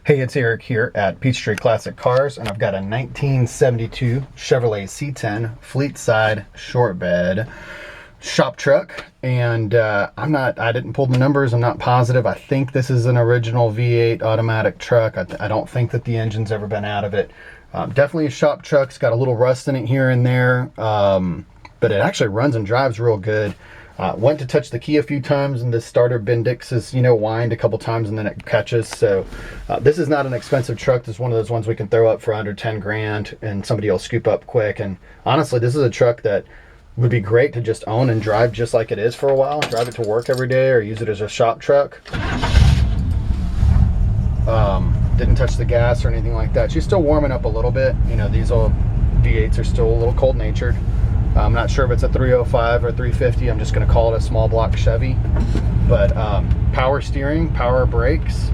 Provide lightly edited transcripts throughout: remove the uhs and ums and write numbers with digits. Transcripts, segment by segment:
Hey, it's Eric here at Peachtree Classic Cars, and I've got a 1972 Chevrolet C10 fleet side short bed shop truck. And I didn't pull the numbers, I'm not positive. I think this is an original V8 automatic truck. I don't think that the engine's ever been out of it. Definitely a shop truck. It's got a little rust in it here and there, but it actually runs and drives real good. Went to touch the key a few times, and the starter Bendix is, whined a couple times and then it catches. So this is not an expensive truck. This is one of those ones we can throw up for under 10 grand and somebody will scoop up quick. And honestly, this is a truck that would be great to just own and drive just like it is for a while. Drive it to work every day or use it as a shop truck. Didn't touch the gas or anything like that. She's still warming up a little bit. These old V8s are still a little cold natured. I'm not sure if it's a 305 or 350. I'm just going to call it a small block Chevy. But power steering, power brakes,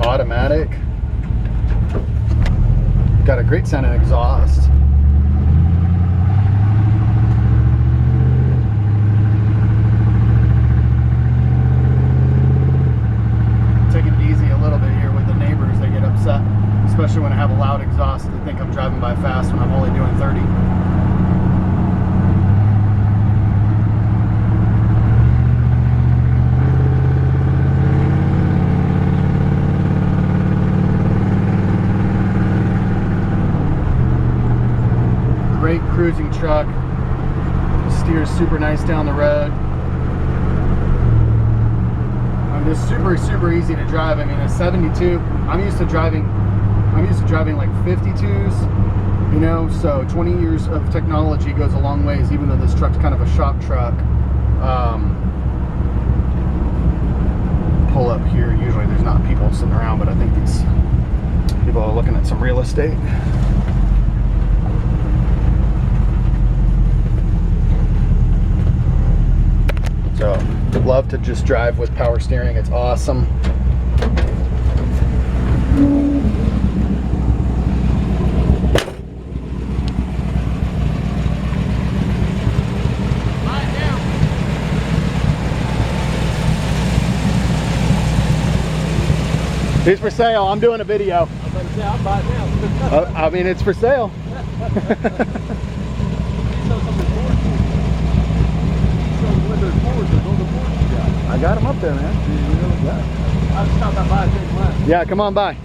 automatic. Got a great sounding exhaust. Taking it easy a little bit here with the neighbors. They get upset, especially when I have a loud exhaust. They think I'm driving by fast when I'm only doing 30. Great cruising truck, steers super nice down the road. Just super easy to drive. I mean, a 72. I'm used to driving like 52s. So 20 years of technology goes a long ways, even though this truck's kind of a shop truck. Pull up here. Usually there's not people sitting around, but I think these people are looking at some real estate. So, love to just drive with power steering. It's awesome. It's for sale. I'm doing a video. I'm about to say, I'll buy it now. I mean, it's for sale. I got them up there, man. I was talking about buying. Yeah, come on by.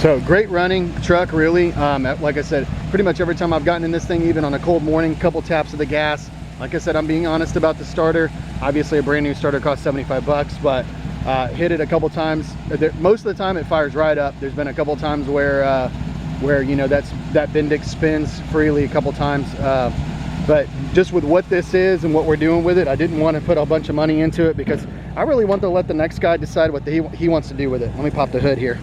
So great running truck, really. Like I said, pretty much every time I've gotten in this thing, even on a cold morning, couple taps of the gas. Like I said, I'm being honest about the starter. Obviously, a brand new starter costs 75 bucks, but hit it a couple times. Most of the time, it fires right up. There's been a couple times where that Bendix spins freely a couple times. But just with what this is and what we're doing with it, I didn't want to put a bunch of money into it because I really want to let the next guy decide what he wants to do with it. Let me pop the hood here.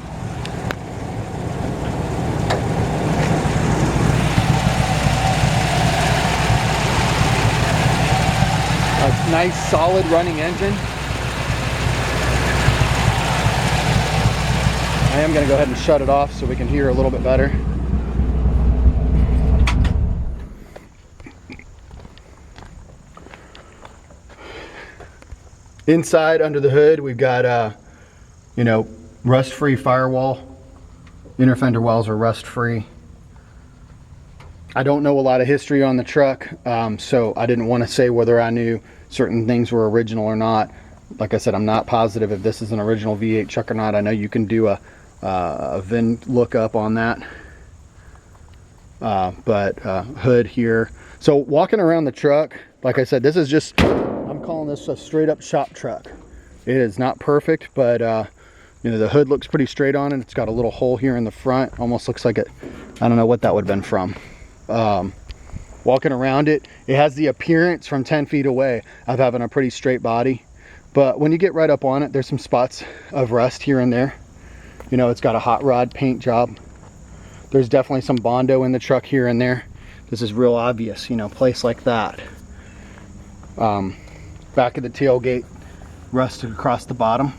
A nice solid running engine. I am going to go ahead and shut it off so we can hear a little bit better. Inside, under the hood, we've got, rust-free firewall. Inner fender wells are rust-free. I don't know a lot of history on the truck, so I didn't want to say whether I knew certain things were original or not. Like I said, I'm not positive if this is an original V8 truck or not. I know you can do a VIN lookup on that. But hood here. So walking around the truck, like I said, this is just... I'm calling this a straight up shop truck. It is not perfect, but the hood looks pretty straight on it. It's got a little hole here in the front. Almost looks like it, I don't know what that would have been from. Walking around it, it has the appearance from 10 feet away of having a pretty straight body. But when you get right up on it, there's some spots of rust here and there. It's got a hot rod paint job. There's definitely some Bondo in the truck here and there. This is real obvious, place like that. Back of the tailgate rusted across the bottom.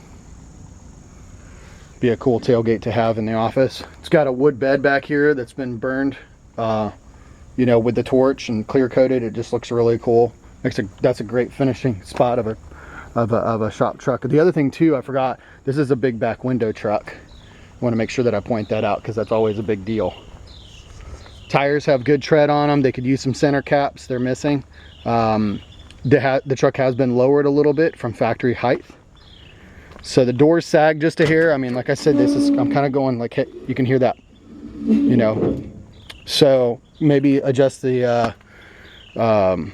Be a cool tailgate to have in the office. It's got a wood bed back here that's been burned with the torch and clear coated. It just looks really cool. That's a great finishing spot of a of a shop truck. The other thing too, I forgot, this is a big back window truck. I want to make sure that I point that out because that's always a big deal. Tires have good tread on them. They could use some center caps. They're missing. The truck has been lowered a little bit from factory height. So the doors sag just a hair. I mean, like I said, I'm kind of going like, you can hear that, you know. So maybe adjust the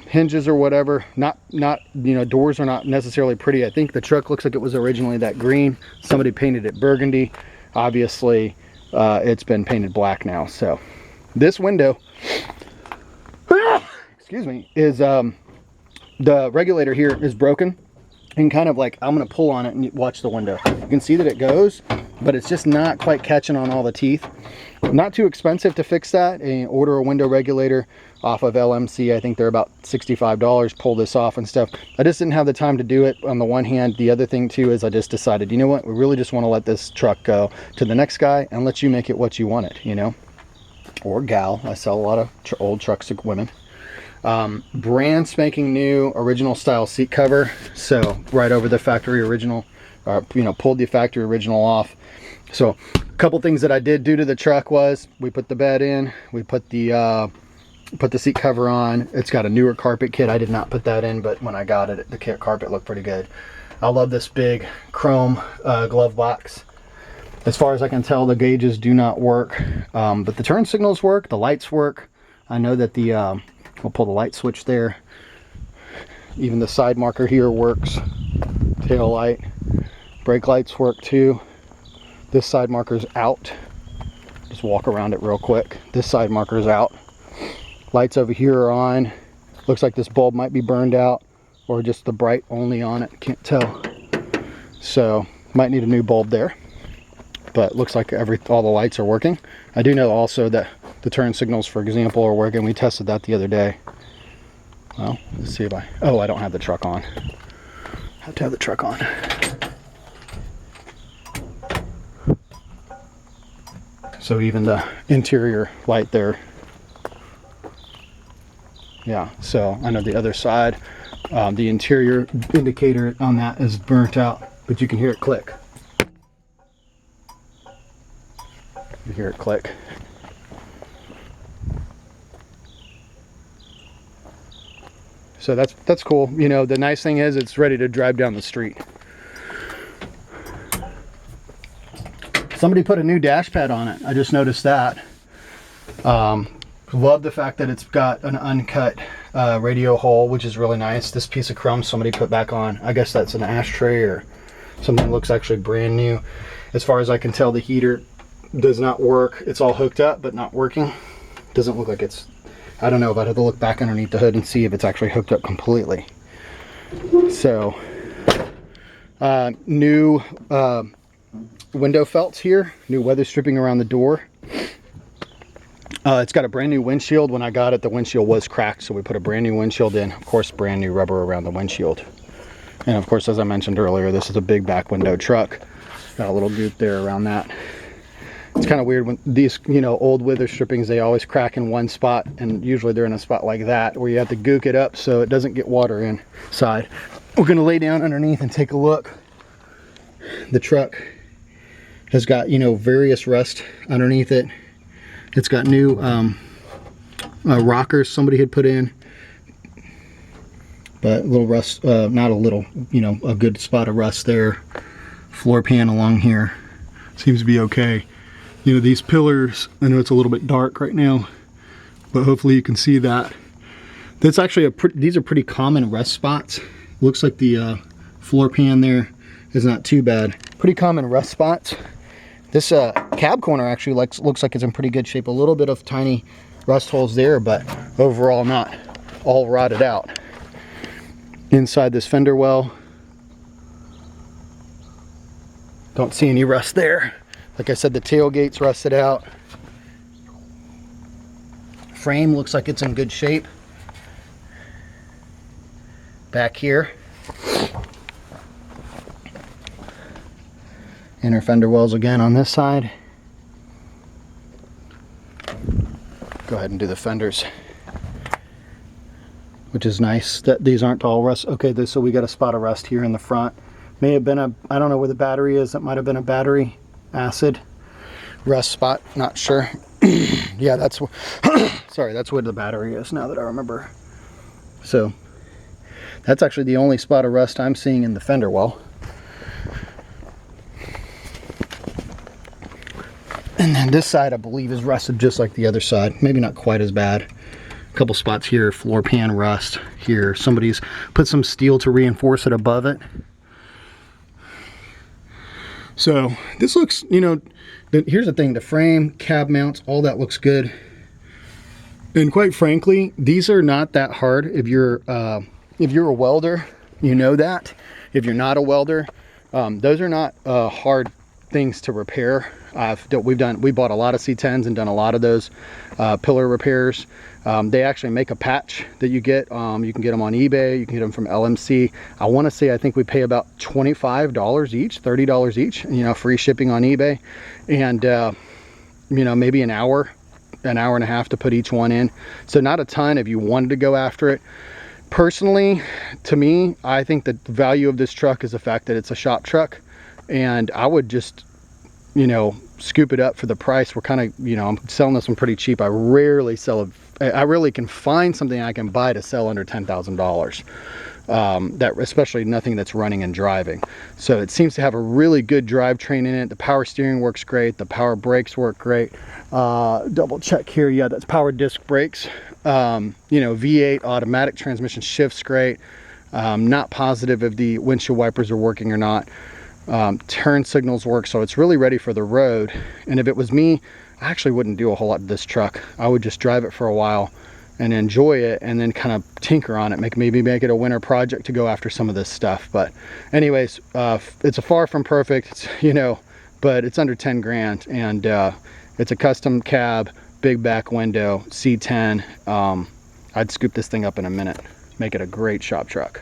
hinges or whatever. Not you know, doors are not necessarily pretty. I think the truck looks like it was originally that green. Somebody painted it burgundy. Obviously, it's been painted black now. So this window, excuse me, is the regulator here is broken. And kind of like, I'm gonna pull on it and watch the window. You can see that it goes, but it's just not quite catching on all the teeth. Not too expensive to fix that. And order a window regulator off of LMC. I think they're about $65. Pull this off and stuff. I just didn't have the time to do it on the one hand. The other thing too is I just decided, you know what, we really just want to let this truck go to the next guy and let you make it what you want it, you know, or gal. I sell a lot of old trucks to women. Brand spanking new original style seat cover. So right over the factory original, you know, pulled the factory original off. So a couple things that I did do to the truck was we put the bed in, we put the seat cover on. It's got a newer carpet kit. I did not put that in, but when I got it, the carpet looked pretty good. I love this big chrome glove box. As far as I can tell, the gauges do not work, but the turn signals work, the lights work. I know that we'll pull the light switch there. Even the side marker here works. Tail light, brake lights work too. This side marker's out. Just walk around it real quick. This side marker's out. Lights over here are on. Looks like this bulb might be burned out or just the bright only on it. Can't tell. So might need a new bulb there. But looks like all the lights are working. I do know also that the turn signals, for example, are working. We tested that the other day. Well, let's see if I don't have the truck on. Have to have the truck on. So even the interior light there. Yeah, so I know the other side, the interior indicator on that is burnt out, but you can hear it click. You hear it click. So that's cool. You know, the nice thing is it's ready to drive down the street. Somebody put a new dash pad on it. I just noticed that. Love the fact that it's got an uncut radio hole, which is really nice. This piece of chrome somebody put back on. I guess that's an ashtray or something that looks actually brand new. As far as I can tell, the heater does not work. It's all hooked up but not working. Doesn't look like it's, I don't know if I'd have to look back underneath the hood and see if it's actually hooked up completely. So new window felts here, new weather stripping around the door. It's got a brand new windshield. When I got it, the windshield was cracked, so we put a brand new windshield in. Of course, brand new rubber around the windshield. And of course, as I mentioned earlier, this is a big back window truck. Got a little goop there around that. It's kind of weird when these, you know, old weather strippings, they always crack in one spot, and usually they're in a spot like that where you have to gook it up so it doesn't get water inside. We're going to lay down underneath and take a look. The truck has got, you know, various rust underneath it. It's got new rockers somebody had put in, but a little rust, not a little, you know, a good spot of rust there. Floor pan along here seems to be okay. You know, these pillars, I know it's a little bit dark right now, but hopefully you can see that. That's actually these are pretty common rust spots. Looks like the floor pan there is not too bad. Pretty common rust spots. This cab corner actually looks like it's in pretty good shape. A little bit of tiny rust holes there, but overall not all rotted out. Inside this fender well, don't see any rust there. Like I said, the tailgate's rusted out. Frame looks like it's in good shape. Back here, inner fender wells again on this side. Go ahead and do the fenders. which is nice that these aren't all rust. Okay, so we got a spot of rust here in the front. May have been I don't know where the battery is. That might have been a battery acid rust spot, not sure. Yeah, that's sorry, that's where the battery is, now that I remember. So that's actually the only spot of rust I'm seeing in the fender well. And then this side, I believe, is rusted just like the other side. Maybe not quite as bad. A couple spots here, floor pan rust here. Somebody's put some steel to reinforce it above it. So this looks, you know, here's the thing, the frame, cab mounts, all that looks good. And quite frankly, these are not that hard. If you're a welder, you know that. If you're not a welder, those are not hard things to repair. We bought a lot of C10s and done a lot of those pillar repairs. They actually make a patch that you get. You can get them on eBay. You can get them from LMC. I want to say, I think we pay about $25 each, $30 each, you know, free shipping on eBay. And, you know, maybe an hour and a half to put each one in. So not a ton if you wanted to go after it. Personally, to me, I think the value of this truck is the fact that it's a shop truck. And I would just, you know, scoop it up for the price. We're kind of, you know, I'm selling this one pretty cheap. I rarely can find something I can buy to sell under $10,000. That especially nothing that's running and driving. So it seems to have a really good drivetrain in it. The power steering works great. The power brakes work great. Double check here. Yeah, that's power disc brakes. You know, V8 automatic transmission shifts great. Not positive if the windshield wipers are working or not. Turn signals work, so it's really ready for the road. And if it was me, I actually wouldn't do a whole lot to this truck. I would just drive it for a while and enjoy it, and then kind of tinker on it, maybe make it a winter project to go after some of this stuff. But anyways, it's a far from perfect, you know, but it's under 10 grand, and it's a custom cab, big back window, C10. I'd scoop this thing up in a minute, make it a great shop truck.